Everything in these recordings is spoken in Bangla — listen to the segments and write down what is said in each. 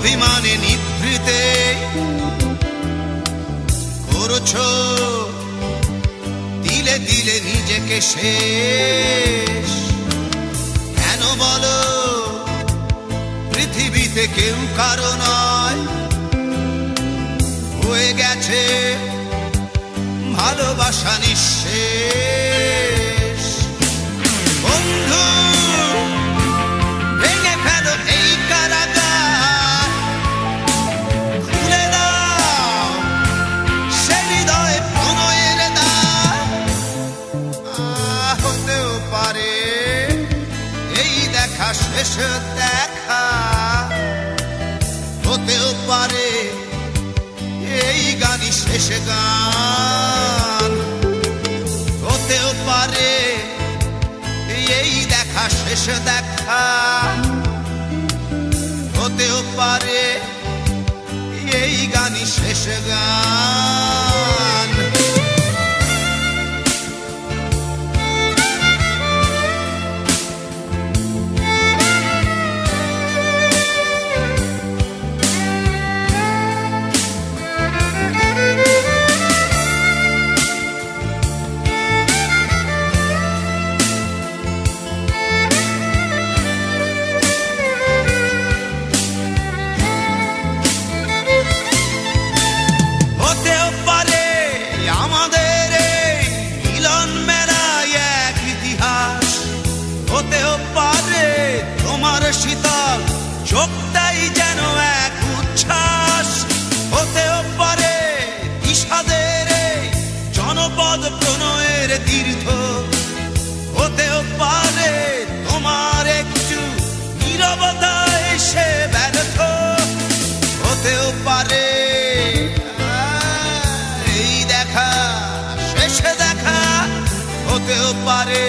অভিমানে নিভৃতে করছো দিলে দিলে নিজেকে শেষ। কেন বলো পৃথিবীতে কেউ কারো নয়, হয়ে গেছে ভালোবাসা নিঃশেষ। বন্ধু ভেঙে ফেলো এই কারাগার, খুলে দাও সে হৃদয়ে প্রণয়ের দ্বার। হতেও পারে এই দেখা শেষ দেখা, হতেও পারে এই গানই শেষ গান, হতেও পারে এই দেখা শেষ দেখা, হতেও পারে এই গানই শেষ গান। শীতল চোখটাই যেন এক উচ্ছ্বাস, হতেও পারে বিষাদের জনপদ প্রণয়ের তীর্থ, হতেও পারে তোমার একটু নীরবতা এসে ব্যর্থ, হতেও পারে এই দেখা শেষে দেখা, হতেও পারে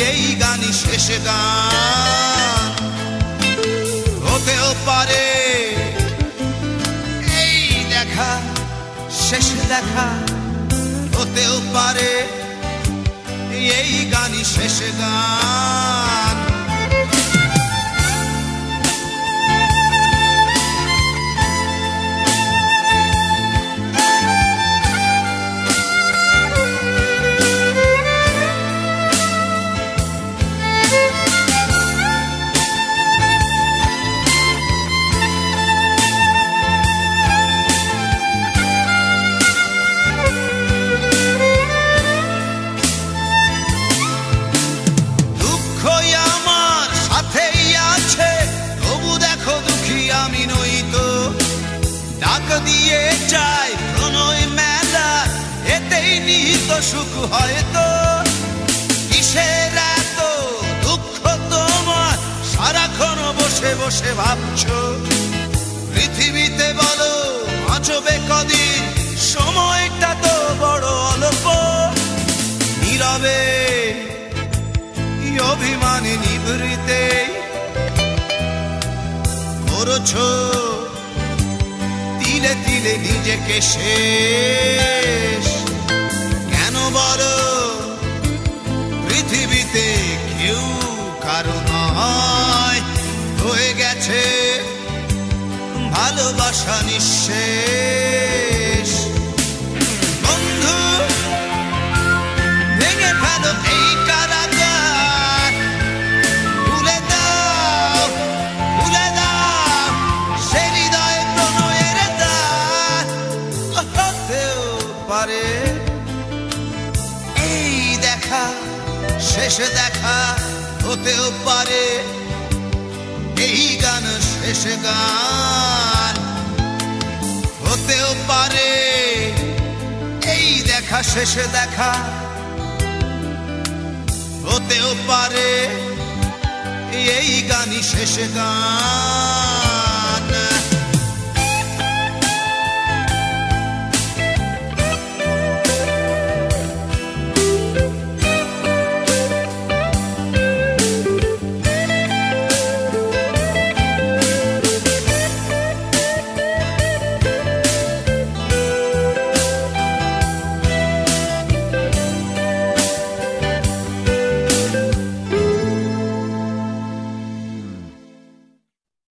এই গানই শেষ গান, হতেও পারে এই দেখা শেষ দেখা, হতেও পারে এই গানই শেষ গান। আমি নই তো ডাক দিয়ে চাই প্রণয় মেলা, এতেই নিহিত সুখ হয়তো। কিসের এত দুঃখ তোমার সারাক্ষণ বসে বসে ভাবছো, পৃথিবীতে বলো বাঁচবে কদিন, সময়টা তো বড় অল্প। নীরবে অভিমানে নিভৃতে করছো তিলে তিলে নিজেকে শেষ। কেন বলো পৃথিবীতে কেউ কারো নয়, হয়ে গেছে ভালোবাসা নিঃশেষ। বন্ধু ভেঙে ফেলো এই কারাগার, খুলে দাও খুলে দাও সে হৃদয়ে প্রণয়ের দ্বার। হতেও পারে এই দেখা শেষ দেখা, হতেও পারে এই গান শেষ গান, হতেও পারে এই দেখা শেষ দেখা, হতেও পারে এই গানই শেষ গান।